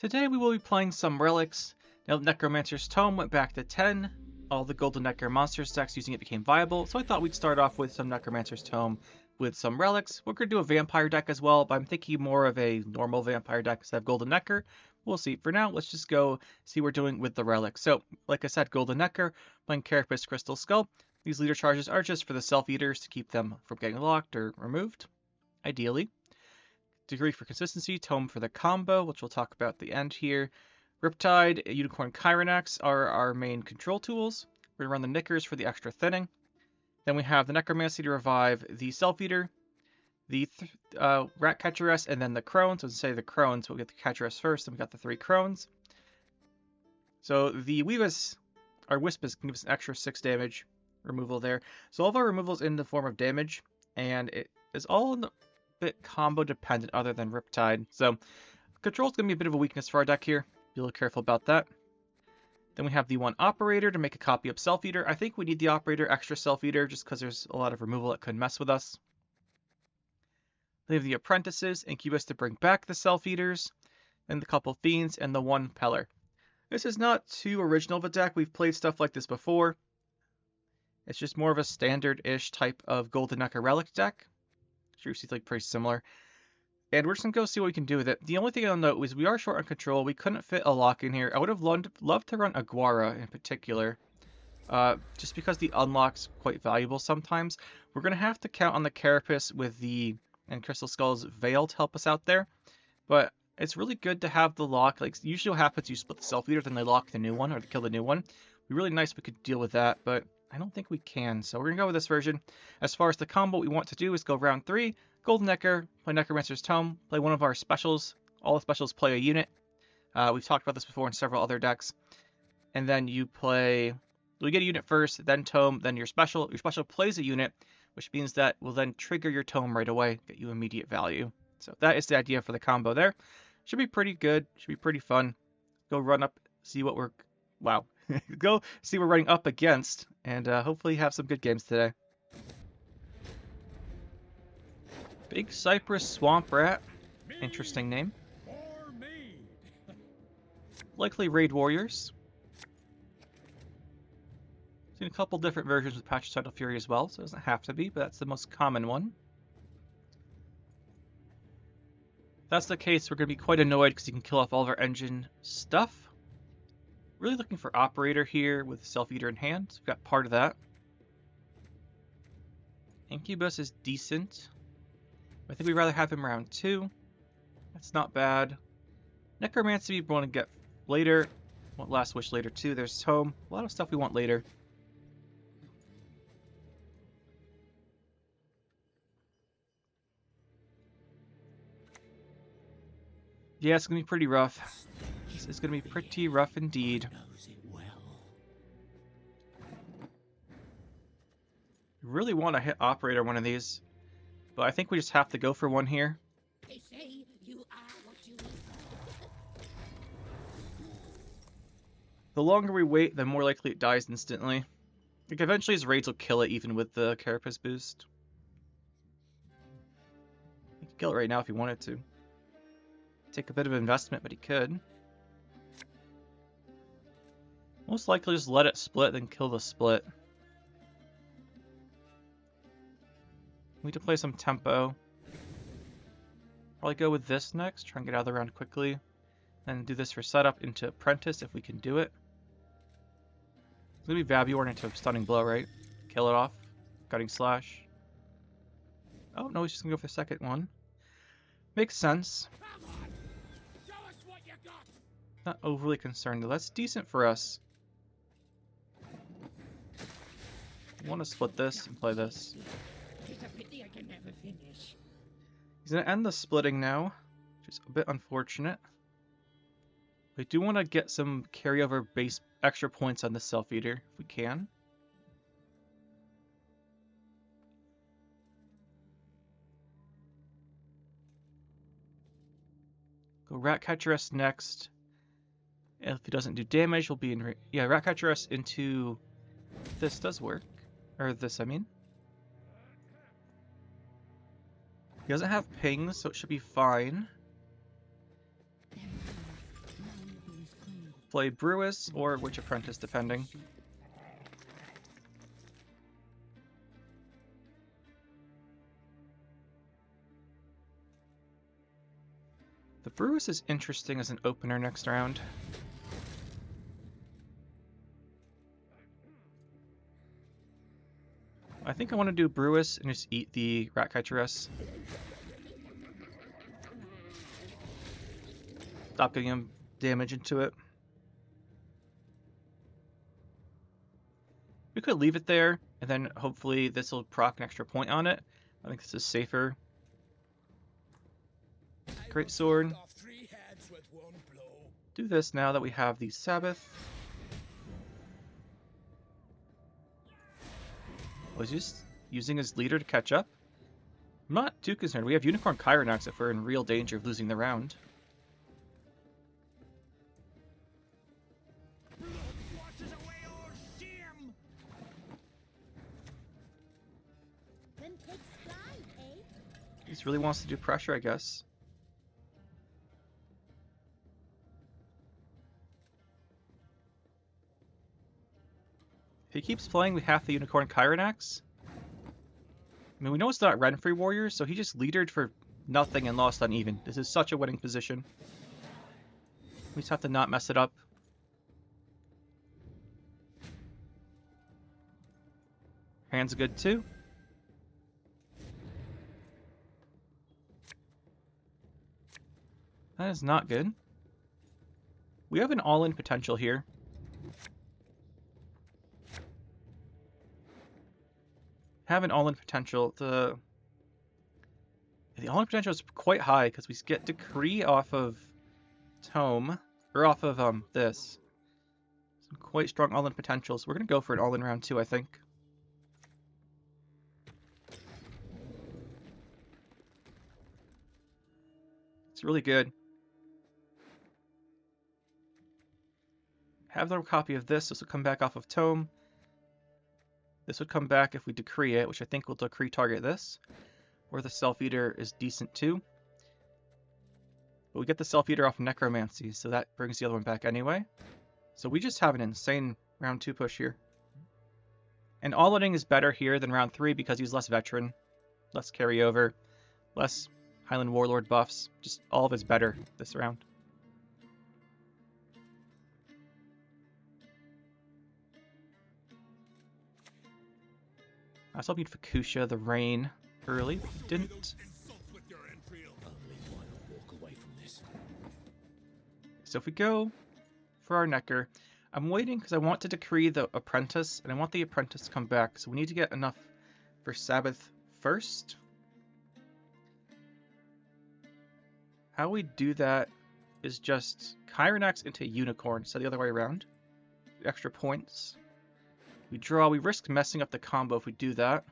Today we will be playing some relics. Now Necromancer's Tome went back to 10. All the Golden Nekker monsters decks using it became viable, so I thought we'd start off with some Necromancer's Tome with some relics. We're going to do a vampire deck as well, but I'm thinking more of a normal vampire deck instead of Golden Nekker. We'll see. For now, let's just go see what we're doing with the relics. So, like I said, Golden Nekker, playing Carapace Crystal Skull. These leader charges are just for the Self-Eaters to keep them from getting locked or removed, ideally. Degree for consistency, Tome for the combo, which we'll talk about at the end here. Riptide, Unicorn Chironax are our main control tools. We're going to run the Nekkers for the extra thinning. Then we have the Necromancy to revive the Self-Eater, the Rat Catcheress, and then the Crones. So let's say the Crones, we'll get the Catcheress first, then we got the 3 Crones. So the our Wisp can give us an extra 6 damage removal there. So all of our removals in the form of damage, and it is all in the bit combo dependent other than Riptide. So control is going to be a bit of a weakness for our deck here. Be a little careful about that. Then we have the 1 Operator to make a copy of Self-Eater. I think we need the Operator extra Self-Eater just because there's a lot of removal that could mess with us. They have the Apprentices, Incubus to bring back the Self-Eaters, and the couple Fiends, and the 1 Peller. This is not too original of a deck. We've played stuff like this before. It's just more of a standard-ish type of Golden Nekker Relic deck. Sure, seems like pretty similar. And we're just going to go see what we can do with it. The only thing I'll note is we are short on control. We couldn't fit a lock in here. I would have loved to run Aguara in particular. Just because the unlock's quite valuable sometimes. We're going to have to count on the Carapace and Crystal Skull's Veil to help us out there. But it's really good to have the lock. Like, usually what happens, you split the Self-Eater, then they lock the new one, or they kill the new one. It'd be really nice if we could deal with that, but I don't think we can, so we're going to go with this version. As far as the combo, what we want to do is go round 3, Golden Nekker, play Necromancer's Tome, play one of our specials. All the specials play a unit. We've talked about this before in several other decks. And then you get a unit first, then Tome, then your special. Your special plays a unit, which means that will then trigger your Tome right away, get you immediate value. So that is the idea for the combo there. Should be pretty good, should be pretty fun. Go run up, see what we're... Wow. Go see what we're running up against, and hopefully have some good games today. Big Cypress Swamp Rat. Interesting name. Likely Raid Warriors. Seen a couple different versions with Patch Title Fury as well, so it doesn't have to be, but that's the most common one. If that's the case, we're going to be quite annoyed because you can kill off all of our engine stuff. Really looking for Operator here with Self-Eater in hand. We've got part of that. Incubus is decent. I think we'd rather have him round 2. That's not bad. Necromancy we want to get later. Want Last Wish later too. There's Tome. A lot of stuff we want later. Yeah, it's going to be pretty rough. This is going to be pretty rough indeed. We really want to hit Operator one of these, but I think we just have to go for one here. They say you are what you eat. The longer we wait, the more likely it dies instantly. Like, eventually his raids will kill it even with the Carapace boost. He could kill it right now if he wanted to. Take a bit of investment, but he could. Most likely just let it split, then kill the split. We need to play some tempo. Probably go with this next, try and get out of the round quickly. And do this for setup into Apprentice if we can do it. It's going to be Vabuorn into a Stunning Blow, right? Kill it off. Gutting Slash. Oh, no, he's just going to go for the second one. Makes sense. Come on, show us what you got. Not overly concerned, though. That's decent for us. I want to split this and play this. It's a pity I can never finish. He's going to end the splitting now, which is a bit unfortunate. We do want to get some carryover base extra points on the Self-Eater, if we can. Go Rat Catcheress next. If he doesn't do damage, we'll be in... Yeah, Rat Catcheress into... This does work. Or this, I mean. He doesn't have pings, so it should be fine. play Brewis or Witch Apprentice, depending. The Brewis is interesting as an opener next round. I think I want to do Brewis and just eat the Ratchitress. Stop getting him damage into it. We could leave it there, and then hopefully this will proc an extra point on it. I think this is safer. Great sword. Do this now that we have the Sabbath. Was just using his leader to catch up. I'm not too concerned. We have Unicorn Chironax if we're in real danger of losing the round. He just really wants to do pressure, I guess. If he keeps playing with half the Unicorn Chironax, I mean, we know it's not Renfrey Warriors, so he just leadered for nothing and lost uneven. This is such a winning position. We just have to not mess it up. Hand's good too. That is not good. We have an all-in potential here. Have an all-in potential. The all-in potential is quite high because we get Decree off of Tome, or off of this. Some quite strong all-in potentials. We're gonna go for an all-in round 2, I think. It's really good. Have another copy of this. This will come back off of Tome. This would come back if we decree it, which I think will decree target this. Or the Self-Eater is decent too. But we get the Self-Eater off Necromancy, so that brings the other one back anyway. So we just have an insane round 2 push here. And all-inning is better here than round 3 because he's less veteran, less carryover, less Highland Warlord buffs. Just all of it's better this round. I was hoping Fukusha the Rain early, but he didn't. So if we go for our Nekker, I'm waiting because I want to decree the Apprentice, and I want the Apprentice to come back, so we need to get enough for Sabbath first. How we do that is just Chironax into Unicorn, so the other way around. Extra points. We draw, we risk messing up the combo if we do that.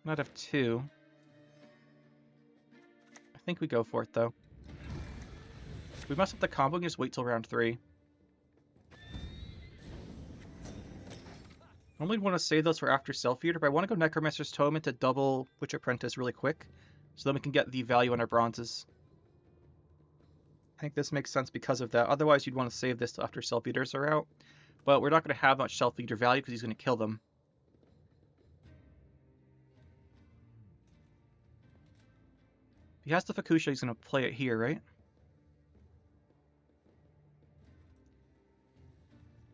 Might have 2. I think we go for it though. If we mess up the combo, we can just wait till round 3. Normally I'd want to save those for after Self-Eater, but I want to go Necromancer's Tome into double Witch Apprentice really quick, so then we can get the value on our bronzes. I think this makes sense because of that. Otherwise you'd want to save this till after Self-Eaters are out. But we're not going to have much Self-Eater value because he's going to kill them. If he has the Fukusha, he's going to play it here, right?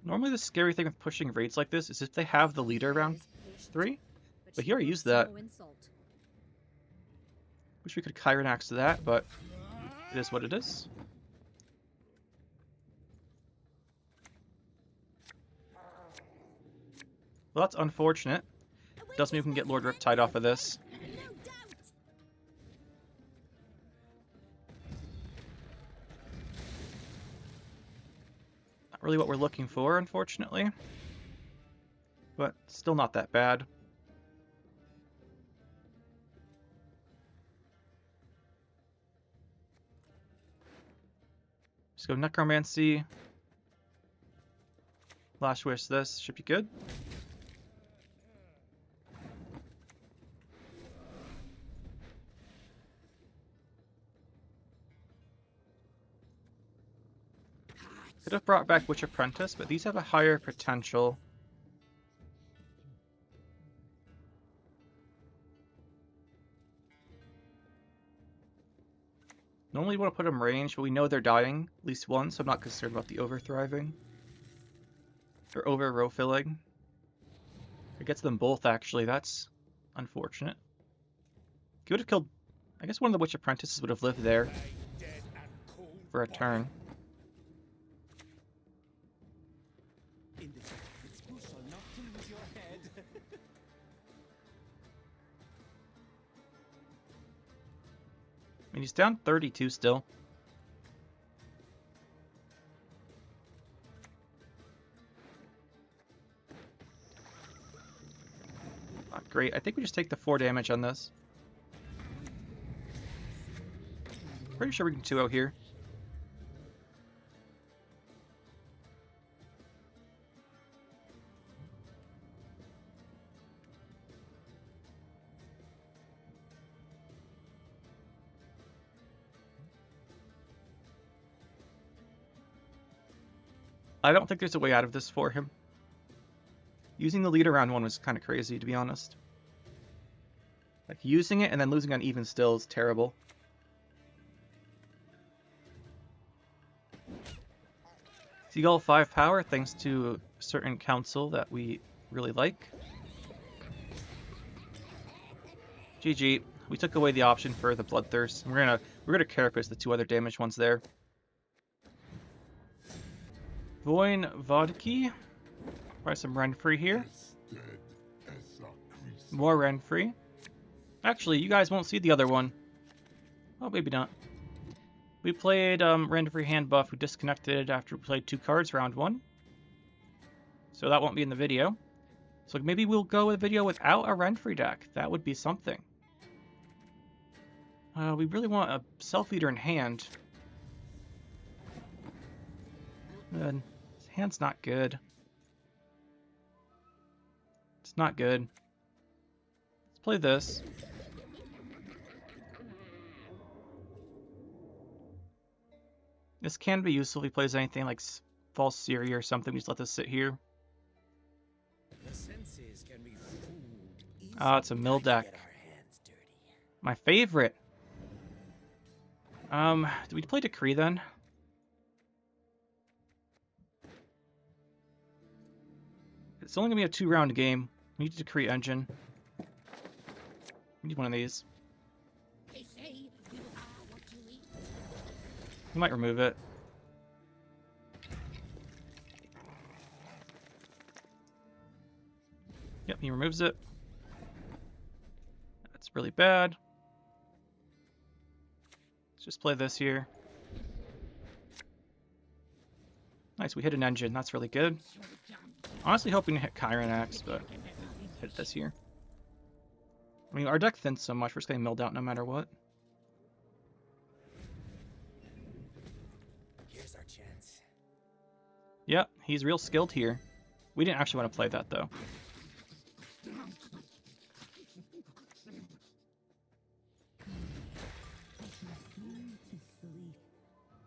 Normally the scary thing with pushing raids like this is if they have the leader around 3. But he already used that. Wish we could Chironax to that, but it is what it is. Well, that's unfortunate. Doesn't mean we can get Lord Riptide off of this. Not really what we're looking for, unfortunately. But still not that bad. Just go Necromancy. Last Wish this. Should be good. Could have brought back Witch Apprentice, but these have a higher potential. Normally we want to put them range, but we know they're dying at least once, so I'm not concerned about the over-thriving. Or over-row filling. It gets them both, actually. That's unfortunate. He would have killed... I guess one of the Witch Apprentices would have lived there for a turn. I mean, he's down 32 still. Not great. I think we just take the 4 damage on this. Pretty sure we can 2-0 here. I don't think there's a way out of this for him. Using the lead around 1 was kind of crazy, to be honest. Like, using it and then losing on even still is terrible. Seagull 5 power, thanks to a certain council that we really like. GG. We took away the option for the Bloodthirst. We're gonna Carapace the 2 other damaged ones there. Voin Vodki. Try some Renfree here. More Renfree. Actually, you guys won't see the other one. Oh, maybe not. We played Renfree hand buff. We disconnected after we played 2 cards round 1. So that won't be in the video. So maybe we'll go with a video without a Renfree deck. That would be something. We really want a Self-Eater in hand. Good. His hand's not good. It's not good. Let's play this. This can be useful if he plays anything like False Siri or something. We just let this sit here. Ah, it's a mill deck. My favorite. Do we play Decree then? It's only gonna be a 2-round game. We need a Decree engine. We need one of these. They say you are what you eat. You might remove it. Yep, he removes it. That's really bad. Let's just play this here. Nice, we hit an engine. That's really good. Honestly hoping to hit Chiron Axe, but hit this here. I mean, our deck thins so much, we're just getting milled out no matter what. Here's our chance. Yep, he's real skilled here. We didn't actually want to play that, though.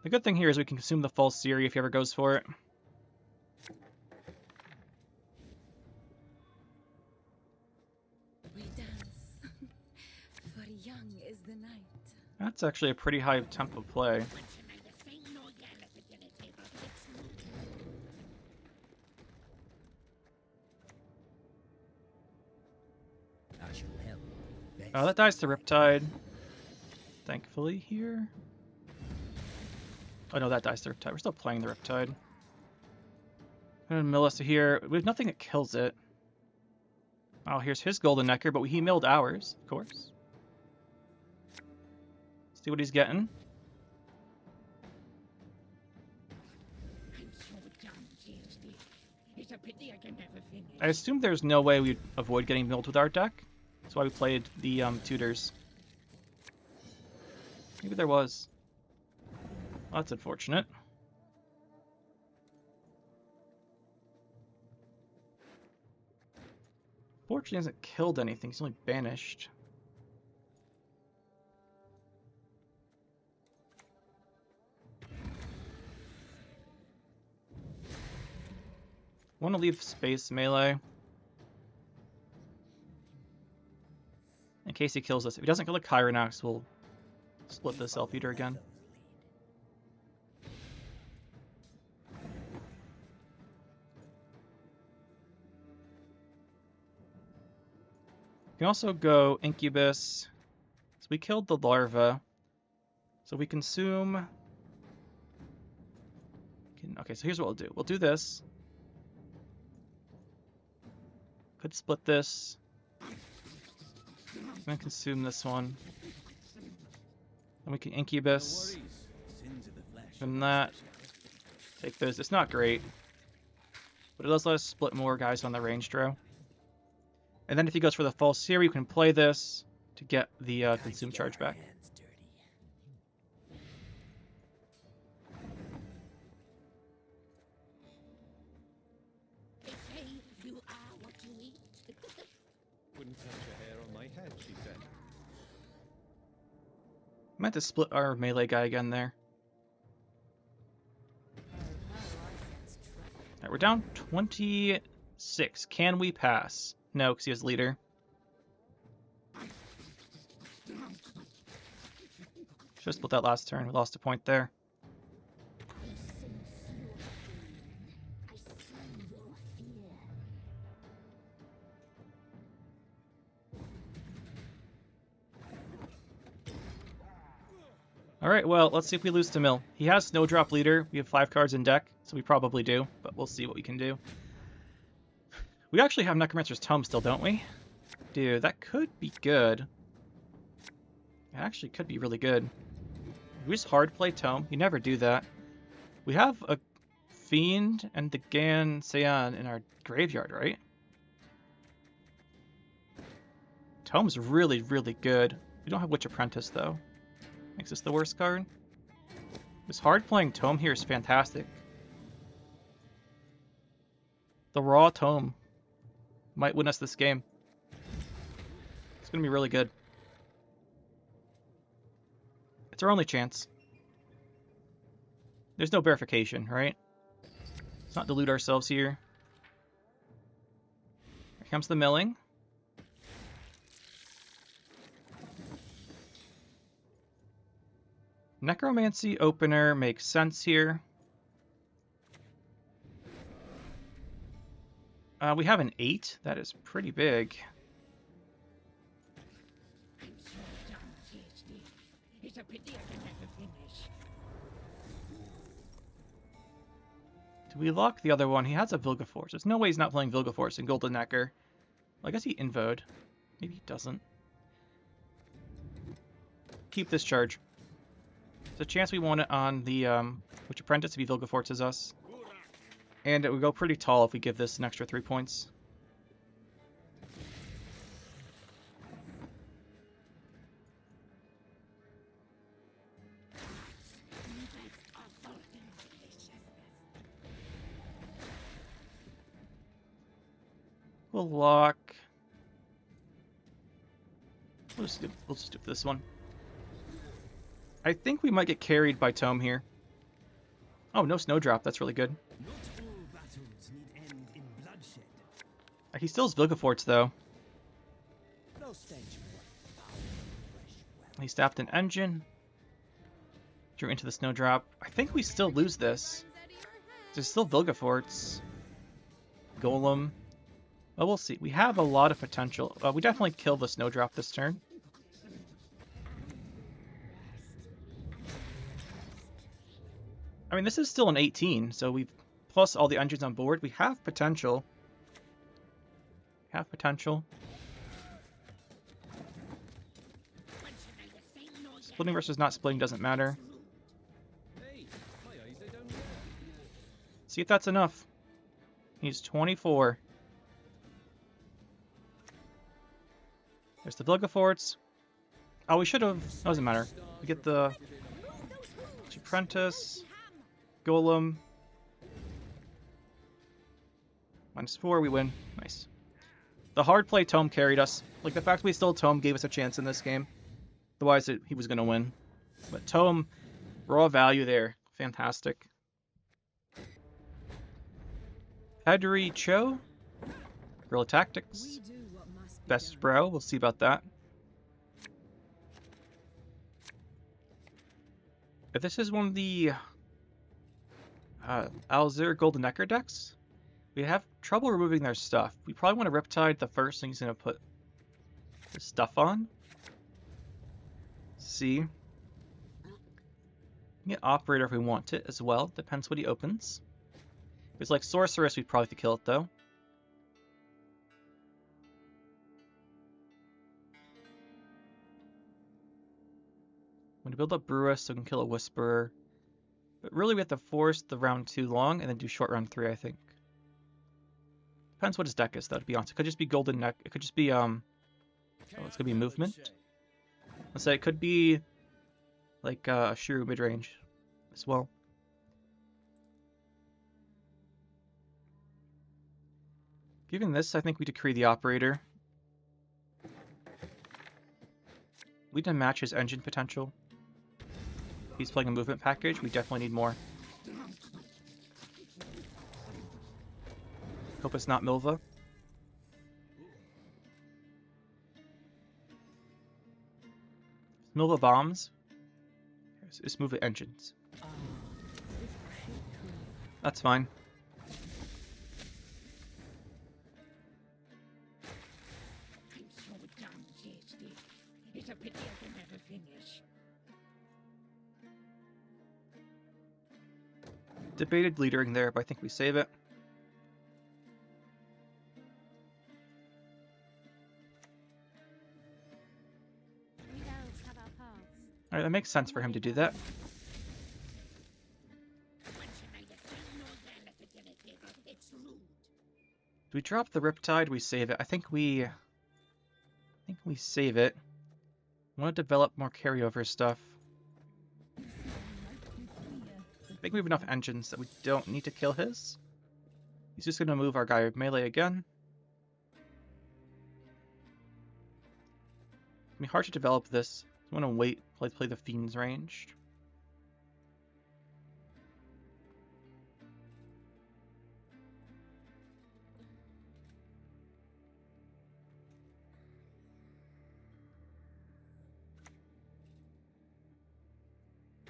The good thing here is we can consume the False Siri if he ever goes for it. We dance, for young is the night. That's actually a pretty high tempo play. I shall help. Oh, that dies to Riptide. Thankfully here. Oh no, that dies to Riptide. We're still playing the Riptide. And Melissa here. We have nothing that kills it. Oh, here's his Golden Nekker, but he milled ours, of course. See what he's getting. I'm so done, seriously. It's a pity I can never finish. I assume there's no way we'd avoid getting milled with our deck. That's why we played the tutors. Maybe there was. Well, that's unfortunate. Fortunately, he hasn't killed anything. He's only banished. want to leave space melee. In case he kills us. If he doesn't kill the Kyronax, we'll split the Self Eater again. We can also go Incubus. So we killed the larva. So we consume... Okay, so here's what we'll do. We'll do this. Could split this. I'm gonna consume this one. Then we can Incubus. From that. Take those. It's not great. But it does let us split more guys on the range draw. And then if he goes for the false seer, you can play this to get the consume charge back. They say you are what you eat. Wouldn't touch a hair on my head, she said. I meant to split our melee guy again there. Alright, we're down 26. Can we pass? No, because he has leader. Should have split that last turn. We lost a point there. Alright, well, let's see if we lose to Mill. He has Snowdrop leader. We have 5 cards in deck, so we probably do, but we'll see what we can do. We actually have Necromancer's Tome still, don't we? Dude, that could be good. It actually could be really good. We just hard play Tome. You never do that. We have a Fiend and the Gan Seon in our graveyard, right? Tome's really, really good. We don't have Witch Apprentice, though. Makes this the worst card. This hard playing Tome here is fantastic. The raw Tome might win us this game. It's going to be really good. It's our only chance. There's no verification, right? Let's not delude ourselves here. Here comes the milling. Necromancy opener makes sense here. We have an 8. That is pretty big. I'm so damn thirsty. It's a pity I can never finish. Do we lock the other one? He has a Vilgeforce. There's no way he's not playing Vilgeforce in Golden Nekker. Well, I guess he invoed. Maybe he doesn't. Keep this charge. There's a chance we want it on the Witch Apprentice if he Vilgeforces us. And it would go pretty tall if we give this an extra 3 points. We'll lock. We'll just do this one. I think we might get carried by Tome here. Oh, no Snowdrop. That's really good. Not all battles need end in bloodshed. He still has Vilgeforts, though. No stench more foul fresh well. He staffed an engine. Drew into the Snowdrop. I think we still lose this. There's still Vilgeforts. Golem. Well, we'll see. We have a lot of potential. We definitely kill the Snowdrop this turn. I mean, this is still an 18, so we've plus all the engines on board. We have potential. Splitting versus not splitting doesn't matter. Hey, my eyes are down there. See if that's enough. He's 24. There's the Vilgeforts. Oh, we should have. Doesn't matter. We get the Apprentice. Golem. -4, we win. Nice. The hard play Tome carried us. Like, the fact we still Tome gave us a chance in this game. Otherwise, he was going to win. But Tome, raw value there. Fantastic. Hadri Cho. Guerrilla Tactics. We do what must be Best done. Bro. We'll see about that. If this is one of the Alzir Golden Nekker decks, we have trouble removing their stuff. We probably want to Riptide the first thing he's going to put the stuff on. See. We can get Operator if we want it as well. Depends what he opens. If it's like Sorceress, we'd probably have to kill it though. I'm going to build up Brewis so we can kill a Whisperer. But really we have to force the round 2 long and then do short round 3, I think. Depends what his deck is though, to be honest. It could just be Golden Neck. It could just be, oh, it's gonna be movement. Let's say it could be like a Shrew mid-range as well. Given this, I think we decree the Operator. We didn't match his engine potential. He's playing a movement package. We definitely need more. Hope it's not Milva. Milva bombs. Let's move the engines. That's fine. I'm so done tasty. It's a pity I can never finish. Debated leadering there, but I think we save it. We elves have our paths. Alright, that makes sense for him to do that. Once you made a thing, no definitive. It's rude. Do we drop the Riptide? We save it. I think we save it. I want to develop more carryover stuff. I think we have enough engines that we don't need to kill his. He's just going to move our guy melee again. It's going to be hard to develop this. I want to wait till I play the Fiend's ranged.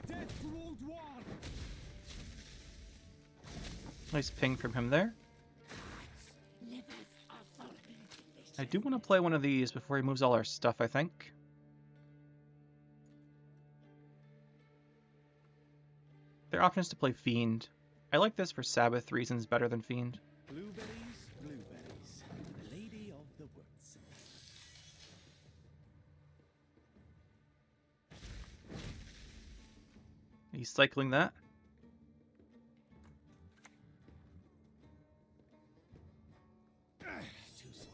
Death ruled one. Nice ping from him there. Livers are falling. I do want to play one of these before he moves all our stuff, I think. Their option is to play Fiend. I like this for Sabbath reasons better than Fiend. Blueberries, blueberries. The lady of the woods. He's cycling that. Too slow.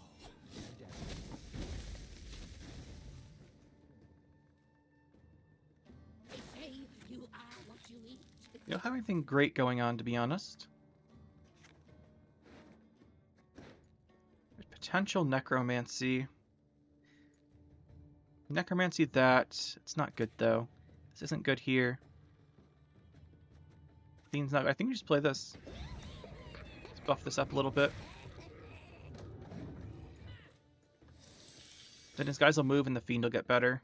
They say you are what you eat. You don't have anything great going on, to be honest. There's potential Necromancy. Necromancy that. It's not good, though. This isn't good here. Fiend's not. I think we just play this. Let's buff this up a little bit. Then his guys will move and the Fiend will get better.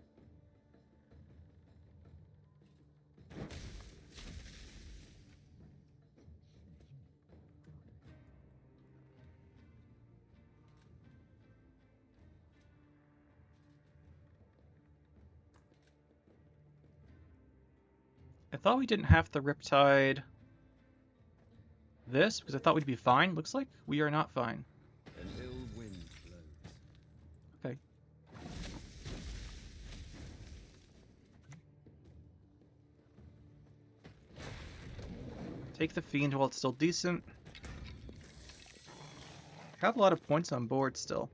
I thought we didn't have the Riptide this, because I thought we'd be fine. Looks like we are not fine. An ill wind blows. Okay. Take the Fiend while it's still decent. I have a lot of points on board still.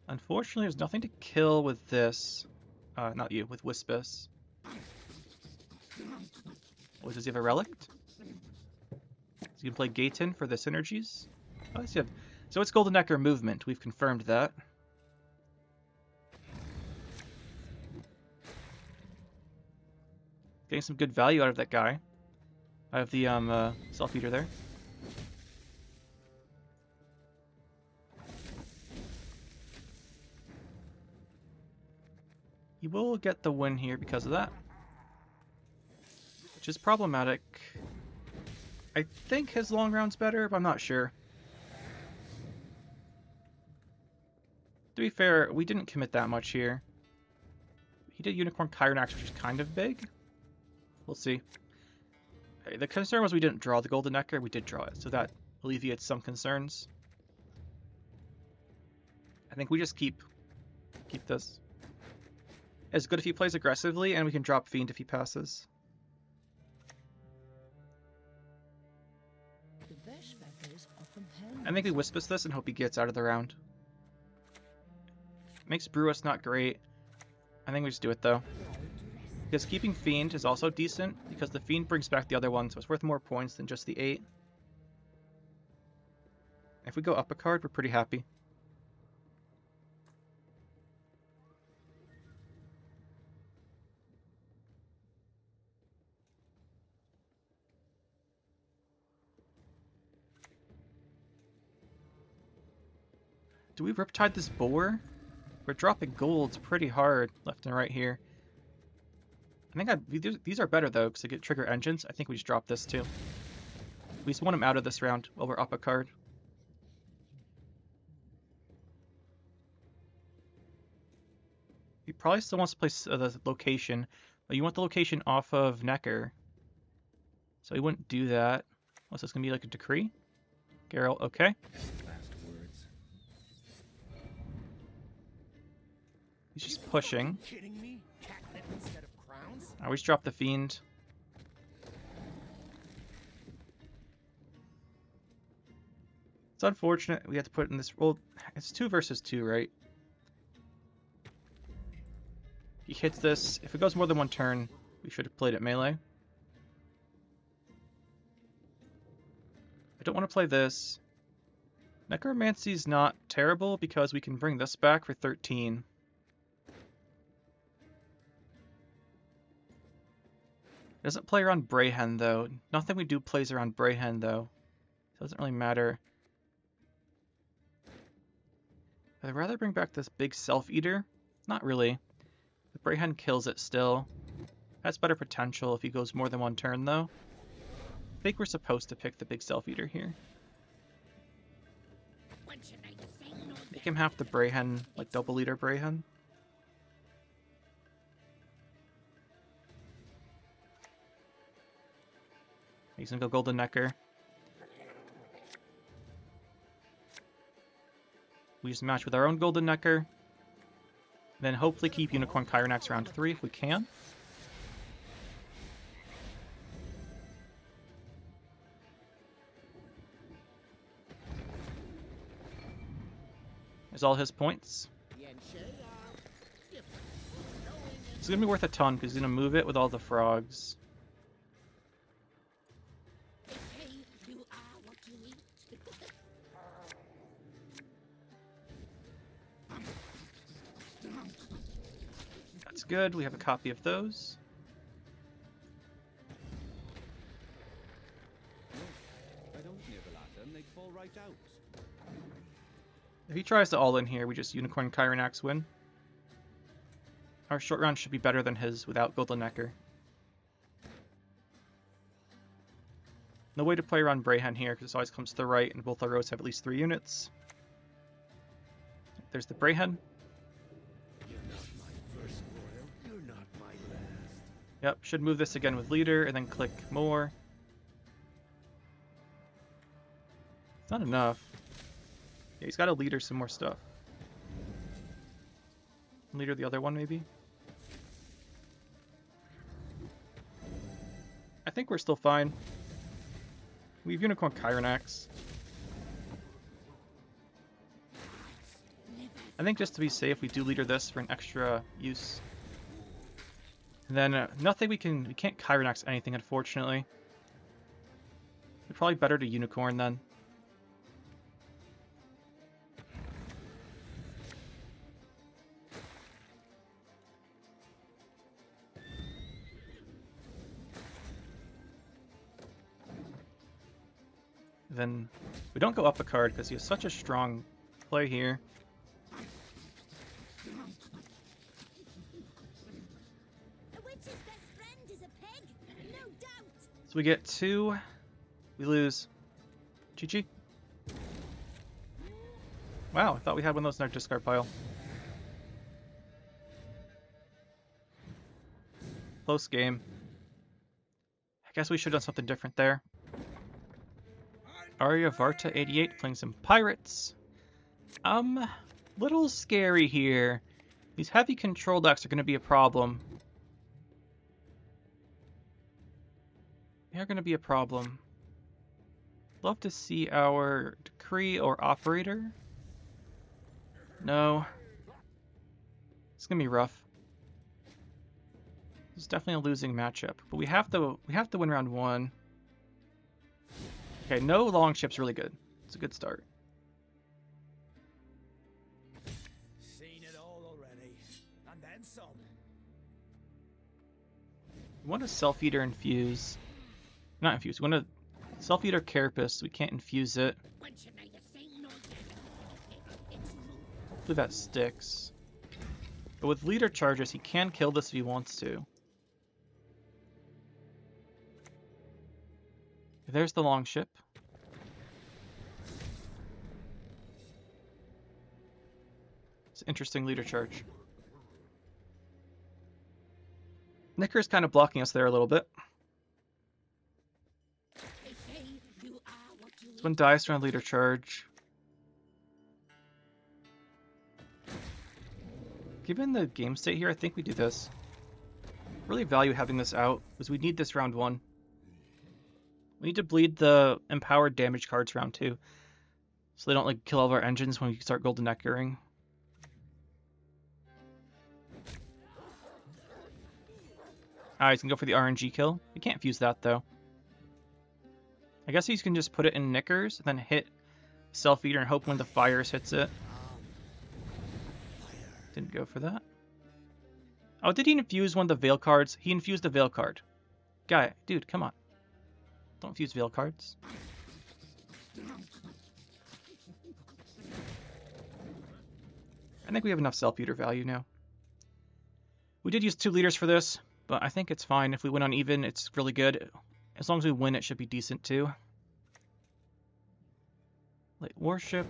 Unfortunately, there's nothing to kill with this. Not you, with Wispus. Oh, does he have a relic? So you can play Gaten for the synergies. Oh, yes, you have. So it's Golden Nekker movement. We've confirmed that. Getting some good value out of that guy. Out of the self-eater there. He will get the win here because of that. Which is problematic. I think his long round's better, but I'm not sure. To be fair, we didn't commit that much here. He did Unicorn Chironax, which is kind of big. We'll see. The concern was we didn't draw the Golden Nekker. We did draw it, so that alleviates some concerns. I think we just keep this. It's good if he plays aggressively, and we can drop Fiend if he passes. I think we Wispus this and hope he gets out of the round. Makes Brewis not great. I think we just do it though. Because keeping Fiend is also decent, because the Fiend brings back the other one, so it's worth more points than just the 8. If we go up a card, we're pretty happy. Do we Riptide this boar? We're dropping golds pretty hard left and right here. I think these are better though, because they get trigger engines. I think we just drop this too. We just want him out of this round while we're up a card. He probably still wants to play the location, but you want the location off of Nekker. So he wouldn't do that. What's this gonna be, like a decree? Geralt, okay. Last words. He's just pushing. Kidding me? Catnip instead of crowns? I always drop the Fiend. It's unfortunate we have to put it in this. Well, it's 2 versus 2, right? He hits this. If it goes more than one turn, we should have played it melee. I don't want to play this. Necromancy's not terrible because we can bring this back for 13. It doesn't play around Brayhen though. Nothing we do plays around Brayhen though. So it doesn't really matter. I'd rather bring back this big self-eater. Not really. The Brayhen kills it still. Has better potential if he goes more than one turn though. I think we're supposed to pick the big self-eater here. Make him half the Brayhen, like double eater Brayhen. He's gonna go Golden Nekker. We just match with our own Golden Nekker. Then hopefully keep Unicorn Chironax round 3 if we can. There's all his points. It's gonna be worth a ton because he's gonna move it with all the frogs. That's good. We have a copy of those. I don't nibble at them, they'd fall right out. If he tries to all in here, we just Unicorn Chironax win. Our short round should be better than his without Golden Nekker. No way to play around Brayhen here because it always comes to the right and both our rows have at least 3 units. There's the Brayhen. You're not my first royal. You're not my last. Yep, should move this again with leader and then click more. It's not enough. Yeah, he's got to leader some more stuff. Leader the other one maybe? I think we're still fine. We have Unicorn Chironax. I think just to be safe, we do leader this for an extra use. And then nothing we can't Chironax anything, unfortunately. It's probably better to Unicorn then. Then we don't go up a card because he has such a strong play here. A witch's best friend is a pig, no doubt. So we get 2. We lose. GG. Wow, I thought we had one of those in our discard pile. Close game. I guess we should have done something different there. Arya Varta 88 playing some pirates. Little scary here. These heavy control decks are going to be a problem. They are going to be a problem. Love to see our Decree or Operator. No. It's going to be rough. It's definitely a losing matchup, but we have to win round 1. Okay, no long ship's really good. It's a good start. Seen it all already, and then some. We want to Self-Eater infuse. Not infuse. We want to Self-Eater Carapace. We can't infuse it. Once you know the same noise, it's rude. Hopefully that sticks. But with leader charges, he can kill this if he wants to. There's the long ship. It's an interesting leader charge. Nekker's kind of blocking us there a little bit. They say you are what you This one dies around leader charge. Given the game state here, I think we do this. Really value having this out, because we need this round 1. We need to bleed the empowered damage cards round 2. So they don't like kill all of our engines when we start golden neckering. Alright, he's gonna go for the RNG kill. We can't fuse that though. I guess he can just put it in Knickers, and then hit Self-Eater and hope one of the fires hits it. Didn't go for that. Oh, did he infuse one of the Veil cards? He infused a Veil card. Guy, dude, come on. Don't fuse Veil cards. I think we have enough Self-Eater value now. We did use 2 leaders for this, but I think it's fine. If we win on even, it's really good. As long as we win, it should be decent too. Late Warship.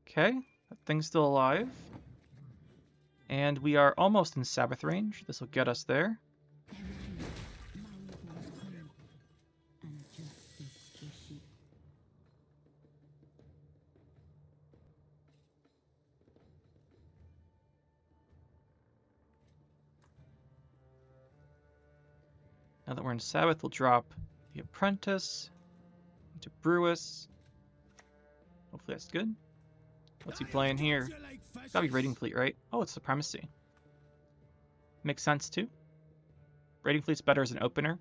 Okay, that thing's still alive. And we are almost in Sabbath range. This will get us there. Now that we're in Sabbath, we'll drop the Apprentice into Brewis. Hopefully that's good. What's he playing here? It's gotta be Raiding Fleet, right? Oh, it's Supremacy. Makes sense too. Raiding Fleet's better as an opener.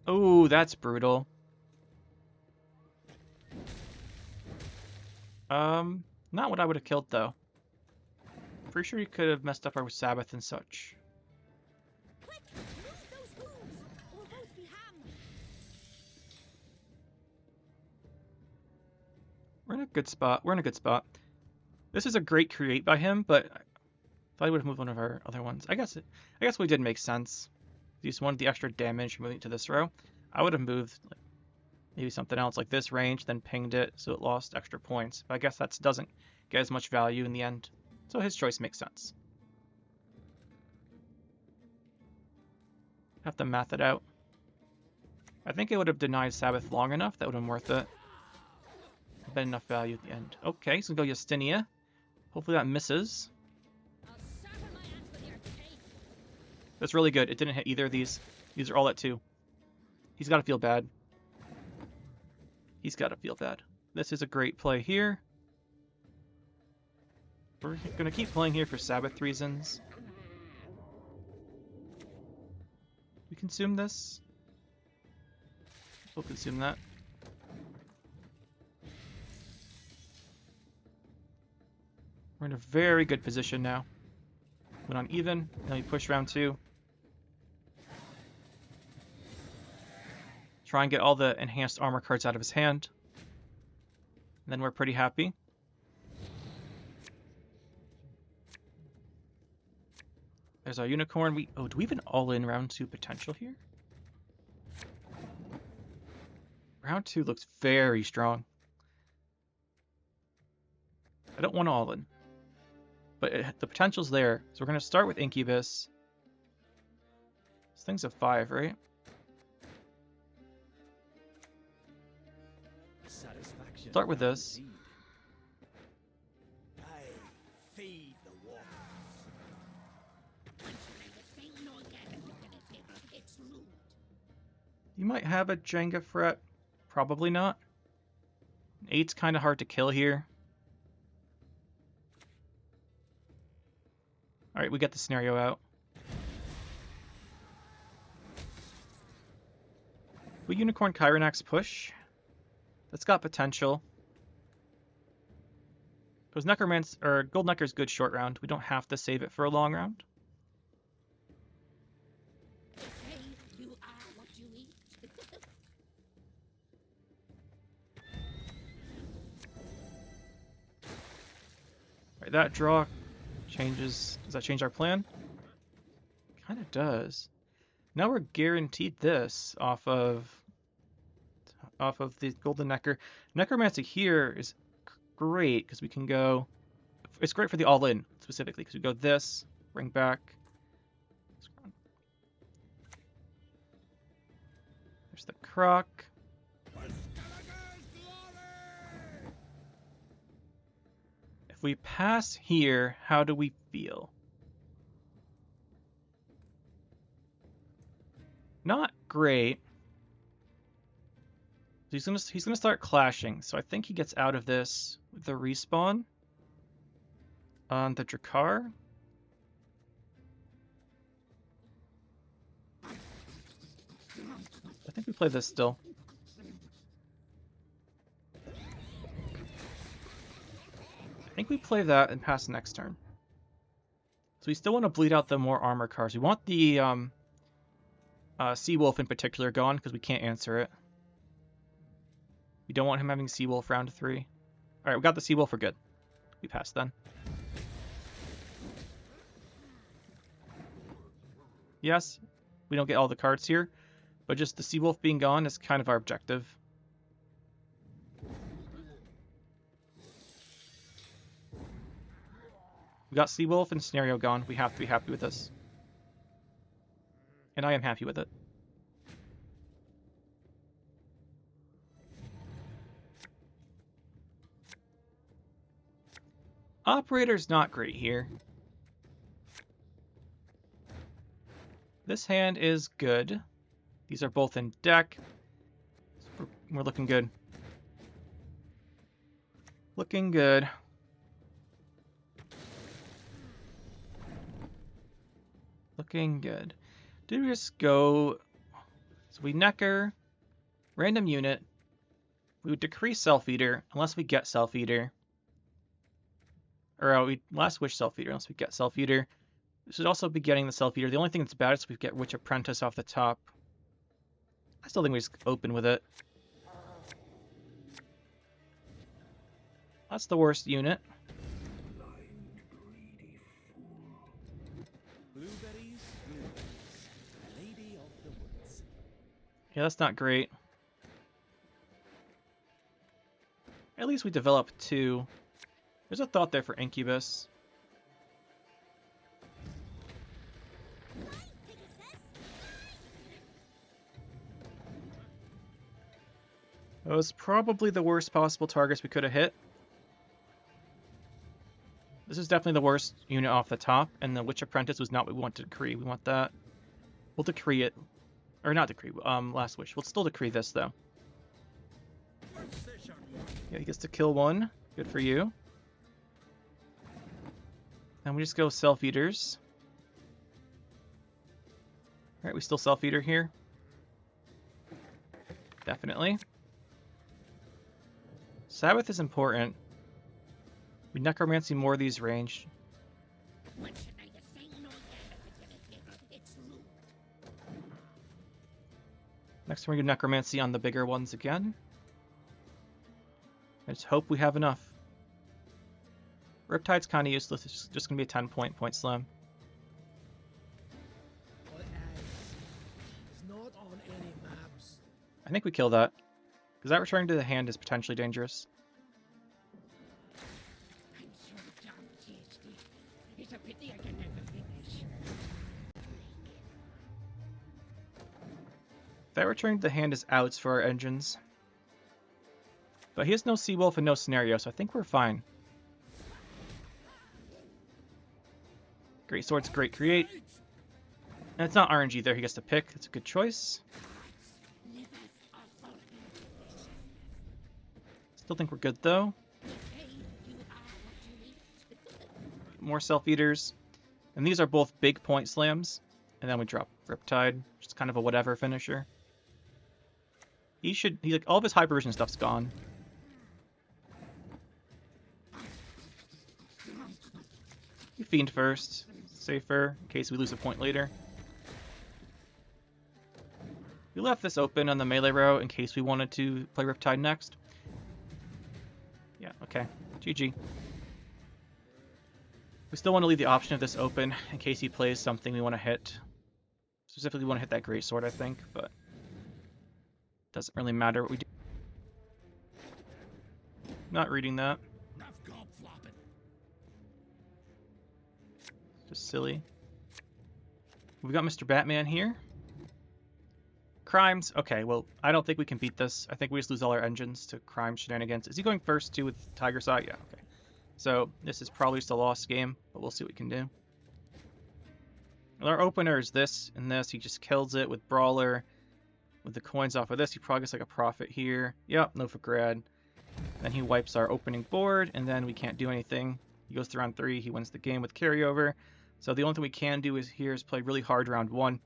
Oh, that's brutal. Not what I would have killed though. Pretty sure he could have messed up our Sabbath and such. Quick, loose those hooves, or we'll both be hanged. We're in a good spot. We're in a good spot. This is a great create by him, but I thought he would have moved one of our other ones. I guess we did make sense. He just wanted the extra damage moving to this row. I would have moved like, maybe something else like this range, then pinged it so it lost extra points. But I guess that doesn't get as much value in the end. So his choice makes sense. Have to math it out. I think it would have denied Sabbath long enough. That would have been worth it. Been enough value at the end. Okay, so we go Justinia. Hopefully that misses. I'll sharpen my axe with your teeth. That's really good. It didn't hit either of these. These are all at 2. He's got to feel bad. He's got to feel bad. This is a great play here. We're going to keep playing here for Sabbath reasons. We consume this. We'll consume that. We're in a very good position now. Went on even, then we push round 2. Try and get all the enhanced armor cards out of his hand. And then we're pretty happy. There's our unicorn. Do we even all-in round 2 potential here? Round 2 looks very strong. I don't want all-in. But the potential's there. So we're going to start with Incubus. This thing's a 5, right? Start with this. I feed the wolves. It's rude. You might have a Jenga Fret. Probably not. 8's kind of hard to kill here. Alright, we get the scenario out. We Unicorn Chironax push. That's got potential. Because Gold Necker's good short round. We don't have to save it for a long round. Hey, you are what you eat. Alright, that draw changes. Does that change our plan? Kind of does. Now we're guaranteed this off of the Golden Nekker. Necromancy here is great because we can go. It's great for the all-in specifically because we go this, bring back. There's the Croc. If we pass here, how do we feel? Not great. He's gonna start clashing, so I think he gets out of this with the respawn on the Drakkar. I think we play this still. I think we play that and pass next turn. So we still want to bleed out the more armor cards. We want the Seawolf in particular gone because we can't answer it. We don't want him having Seawolf round 3. Alright, we got the Seawolf, we're good. We passed then. Yes, we don't get all the cards here, but just the Seawolf being gone is kind of our objective. We got Seawolf and Scenario gone. We have to be happy with this. And I am happy with it. Operator's not great here. This hand is good. These are both in deck. We're looking good. Looking good. Looking good. Did we just go... So we Nekker, random unit. We would decrease Self-Eater unless we get Self-Eater. Or we Last Wish Self-Eater unless we get Self-Eater. We should also be getting the Self-Eater. The only thing that's bad is we get Witch Apprentice off the top. I still think we just open with it. That's the worst unit. Blueberries, blueberries. Lady of the woods. Yeah, that's not great. At least we develop 2. There's a thought there for Incubus. That was probably the worst possible targets we could have hit. This is definitely the worst unit off the top, and the Witch Apprentice was not what we want to decree. We want that. We'll decree it. Or not decree, Last Wish. We'll still decree this, though. Yeah, he gets to kill 1. Good for you. And we just go Self-Eaters. Alright, we still Self-Eater here. Definitely. Sabbath is important. We Necromancy more of these ranged. What should I say? No, it's rude. Next we're going to do Necromancy on the bigger ones again. I just hope we have enough. Riptide's kind of useless. It's just going to be a 10-point slam. But it's not on any maps. I think we kill that. Because that returning to the hand is potentially dangerous. I'm so damn tasty. It's a pity I can never finish. That returning to the hand is outs for our engines. But he has no Seawolf and no Scenario, so I think we're fine. Great Sword's great create. And it's not RNG there, he gets to pick. It's a good choice. Still think we're good though. More Self-Eaters. And these are both big point slams. And then we drop Riptide, which is kind of a whatever finisher. He's like, all of his Hypervision stuff's gone. We Fiend first. Safer, in case we lose a point later. We left this open on the melee row in case we wanted to play Riptide next. Yeah, okay. GG. We still want to leave the option of this open in case he plays something we want to hit. Specifically, we want to hit that Great Sword, I think, but doesn't really matter what we do. Not reading that. Just silly. We've got Mr. Batman here. Crimes. Okay, well, I don't think we can beat this. I think we just lose all our engines to crime shenanigans. Is he going first, too, with Tiger's Eye? Yeah, okay. So, this is probably just a lost game, but we'll see what we can do. Well, our opener is this and this. He just kills it with Brawler. With the coins off of this, he probably gets like a profit here. Yep, no for grad. Then he wipes our opening board, and then we can't do anything. He goes to round 3. He wins the game with carryover. So the only thing we can do is play really hard round 1.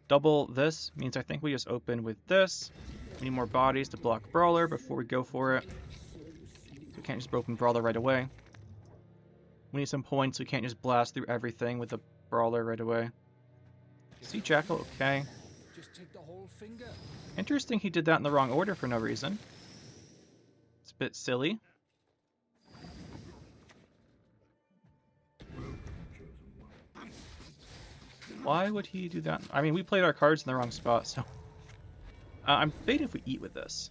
Double this means I think we just open with this. We need more bodies to block Brawler before we go for it. We can't just open Brawler right away. We need some points. We can't just blast through everything with the Brawler right away. Sea Jackal, okay. Just take the whole finger. Interesting he did that in the wrong order for no reason. It's a bit silly. Why would he do that? I mean, we played our cards in the wrong spot, so... I'm debating if we eat with this.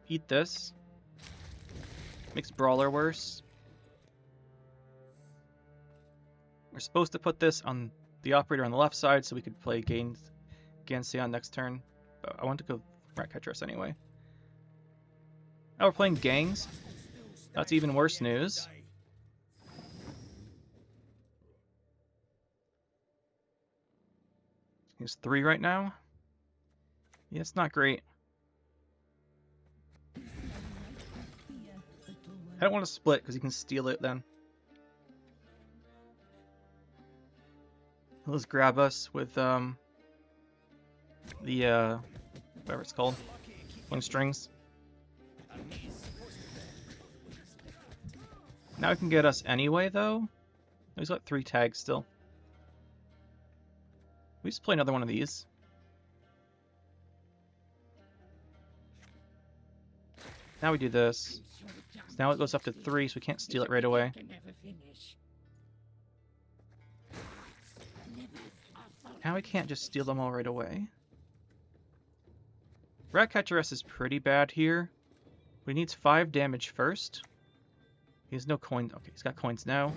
Eat this. Makes Brawler worse. We're supposed to put this on the operator on the left side so we could play Ganseon next turn. But I want to go Ratcatcheress anyway. Oh, we're playing Gangs? That's even worse news. He's 3 right now. Yeah, it's not great. I don't want to split because he can steal it then. Let's grab us with the whatever it's called, Wing Strings. Now he can get us anyway though. He's got 3 tags still. We just play another one of these. Now we do this. So now it goes up to 3, so we can't steal it right away. Now we can't just steal them all right away. Ratcatcheress is pretty bad here. He needs 5 damage first. He has no coins. Okay, he's got coins now.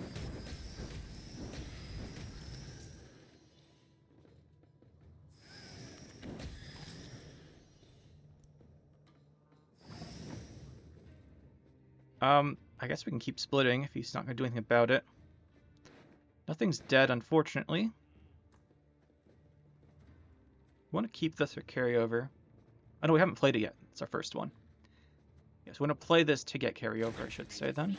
I guess we can keep splitting if he's not going to do anything about it. Nothing's dead, unfortunately. We want to keep this for carryover. Oh no, we haven't played it yet. It's our first one. Yes, we want to play this to get carryover, I should say then.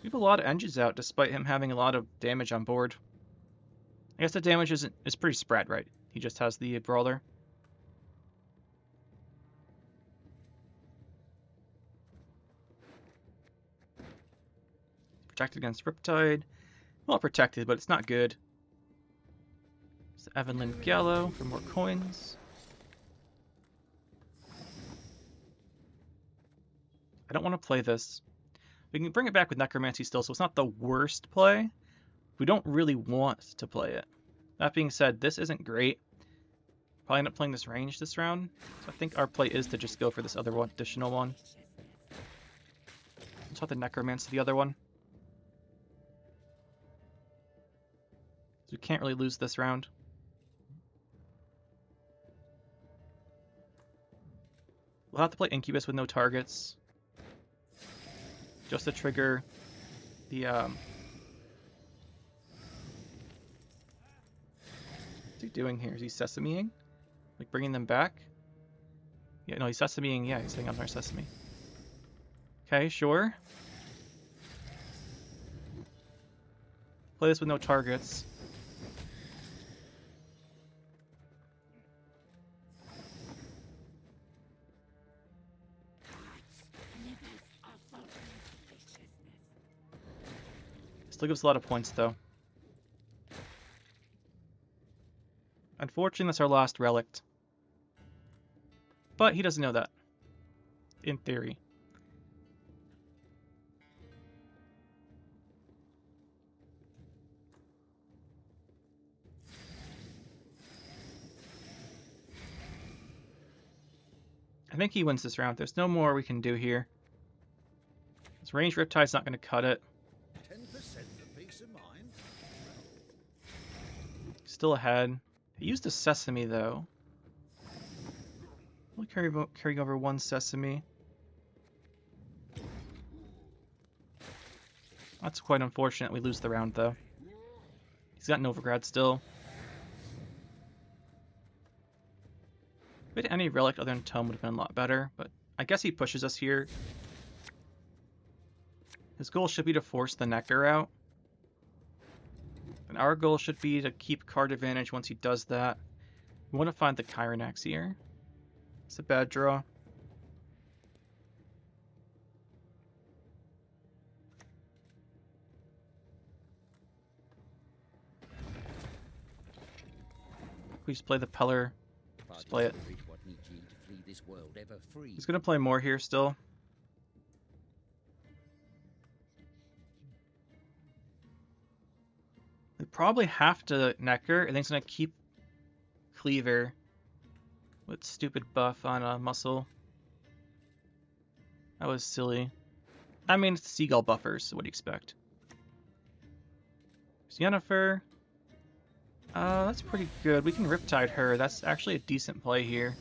We have a lot of engines out despite him having a lot of damage on board. I guess the damage is pretty spread, right? He just has the Brawler. Protected against Riptide. Well, protected, but it's not good. So Evelyn Gallo for more coins. I don't want to play this. We can bring it back with Necromancy still, so it's not the worst play. We don't really want to play it. That being said, this isn't great. Probably end up playing this range this round. So I think our play is to just go for this other one, additional one. Let's have the Necromancy the other one. So we can't really lose this round. We'll have to play Incubus with no targets. Just to trigger the what's he doing here? Is he sesameing? Like bringing them back? Yeah, no, he's sesameing. Yeah, he's setting up our sesame. Okay, sure. Play this with no targets. Still gives a lot of points, though. Unfortunately, that's our last relic. But he doesn't know that. In theory. I think he wins this round. There's no more we can do here. This range Riptide's not going to cut it. 10% for peace of mind. Still ahead. He used a Sesame, though. We'll carry over one Sesame. That's quite unfortunate. We lose the round, though. He's got Novigrad still. If we had any relic other than Tome would have been a lot better, but I guess he pushes us here. His goal should be to force the Nekker out. And our goal should be to keep card advantage once he does that. We want to find the Chironax here. It's a bad draw. We just play the Peller. Just play it. He's going to play more here still. We probably have to Nekker. I think he's going to keep Cleaver with stupid buff on a muscle. That was silly. I mean, it's Seagull buffers, so what do you expect? Yennefer. That's pretty good. We can Riptide her. That's actually a decent play here.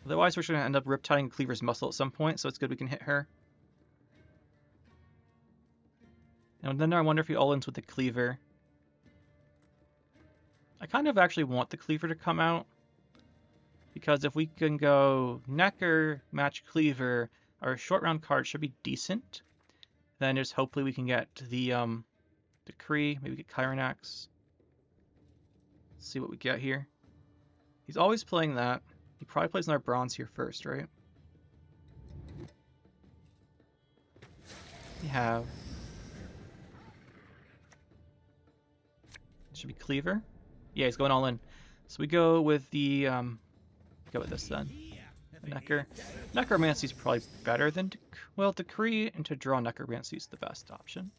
Otherwise, we're just going to end up Riptiding Cleaver's muscle at some point, so it's good we can hit her. And then I wonder if he all-ins with the Cleaver. I kind of actually want the Cleaver to come out. Because if we can go Nekker, match Cleaver, our short round card should be decent. Then just hopefully we can get the Decree, maybe get Chironax. Let's see what we get here. He's always playing that. He probably plays in our bronze here first, right? We have... Should be Cleaver. Yeah, he's going all in. So we go with the go with this then. Nekker. Necromancy's probably better than Decree, and to draw Necromancy's the best option.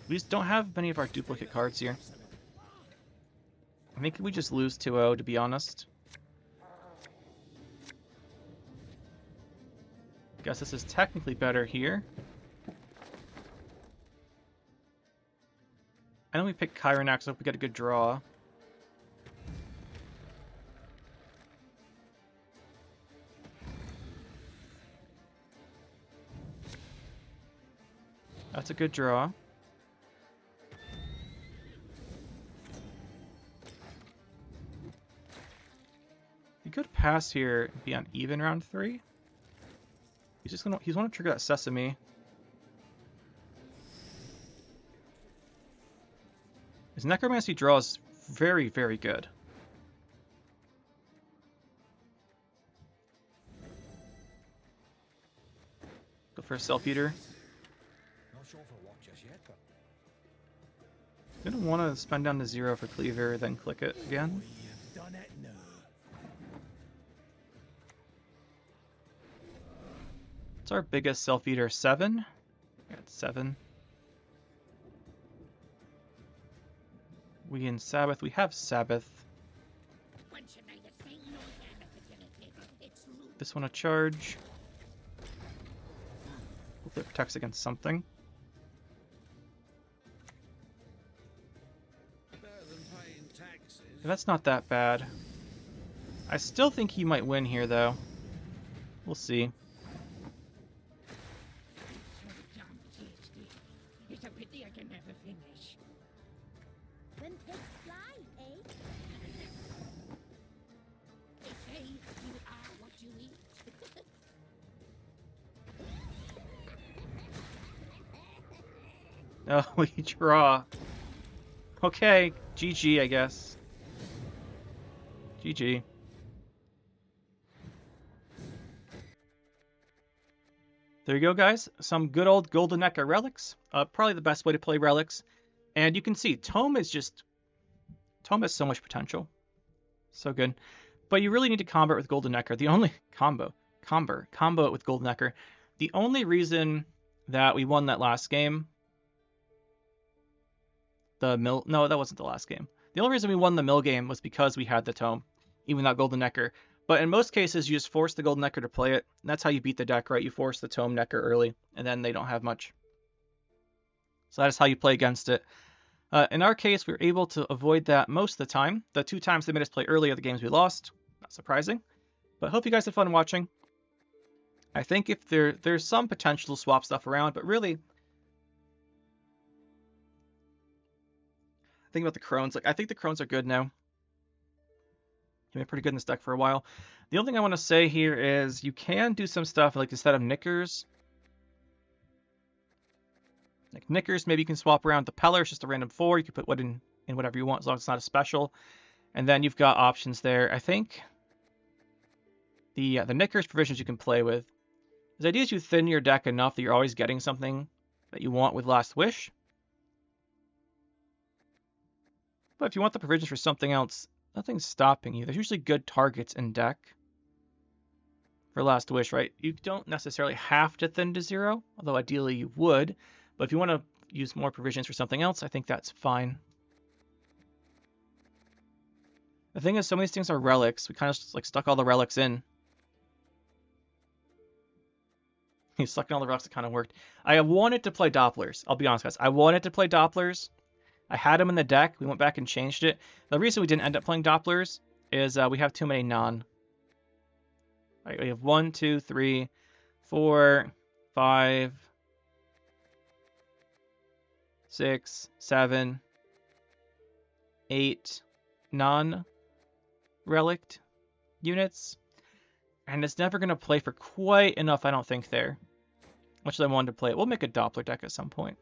We just don't have many of our duplicate cards here. I think we just lose 2-0 to be honest. Guess this is technically better here. I know we picked Chironax, so if we get a good draw. That's a good draw. We could pass here and be on even round 3. He's want to trigger that Sesame. His Necromancy draw is very, very good. Go for a Self-Eater. Not sure for what just yet, but Gonna want to spend down to 0 for Cleaver, then click it again. You've done it now. It's our biggest self-eater, 7. Yeah, it's 7. We in Sabbath. We have Sabbath. Once you made a thing, no damn it, it's rude. This one a charge. Hopefully it protects against something. Better than paying taxes. That's not that bad. I still think he might win here, though. We'll see. So damn tasty. It's a pity I can never finish. When pigs fly, eh? They say you are what you eat. Oh, we draw. Okay, GG, I guess. GG. There you go, guys. Some good old Golden Nekker relics. Probably the best way to play relics. And you can see, Tome has so much potential. So good. But you really need to combo it with Golden Nekker. The only... Combo it with Golden Nekker. The only reason that we won that last game... No, that wasn't the last game. The only reason we won the mill game was because we had the Tome, even without Golden Nekker. But in most cases, you just force the Golden Nekker to play it. And that's how you beat the deck, right? You force the Tome Nekker early, and then they don't have much. So that is how you play against it. In our case, we were able to avoid that most of the time. The 2 times they made us play early are the games we lost. Not surprising. But hope you guys had fun watching. I think if there's some potential to swap stuff around, but really... Think about the Crones. I think the Crones are good now. They've been pretty good in this deck for a while. The only thing I want to say here is you can do some stuff like instead of Nekkers. Like Nekkers, maybe you can swap around the Peller. It's just a random 4. You can put what in whatever you want as long as it's not a special. And then you've got options there. I think the Nekkers provisions you can play with. The idea is you thin your deck enough that you're always getting something that you want with Last Wish. But if you want the provisions for something else, nothing's stopping you. There's usually good targets in deck for Last Wish, right? You don't necessarily have to thin to 0, although ideally you would. But if you want to use more provisions for something else, I think that's fine. The thing is, some of these things are relics. We kind of just stuck all the relics in. He's sucking all the relics. It kind of worked. I wanted to play Dopplers. I'll be honest, guys. I wanted to play Dopplers. I had them in the deck. We went back and changed it. The reason we didn't end up playing Dopplers is we have too many non. Right, we have 1, 2, 3, 4, 5, 6, 7, 8 non-relict units. And it's never going to play for quite enough, I don't think, there. Much as I wanted to play it. We'll make a Doppler deck at some point.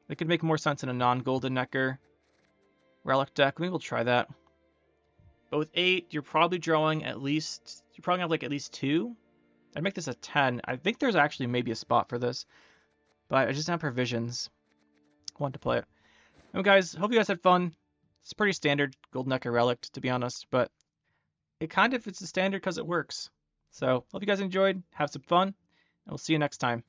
It could make more sense in a non-Golden Nekker relic deck. Maybe we'll try that. But with 8, you're probably drawing at least... You're probably going to have at least 2. I'd make this a 10. I think there's actually maybe a spot for this. But I just don't have provisions. I want to play it. Anyway, guys, hope you guys had fun. It's pretty standard Golden Nekker relic, to be honest. But it's a standard because it works. So, hope you guys enjoyed. Have some fun. And we'll see you next time.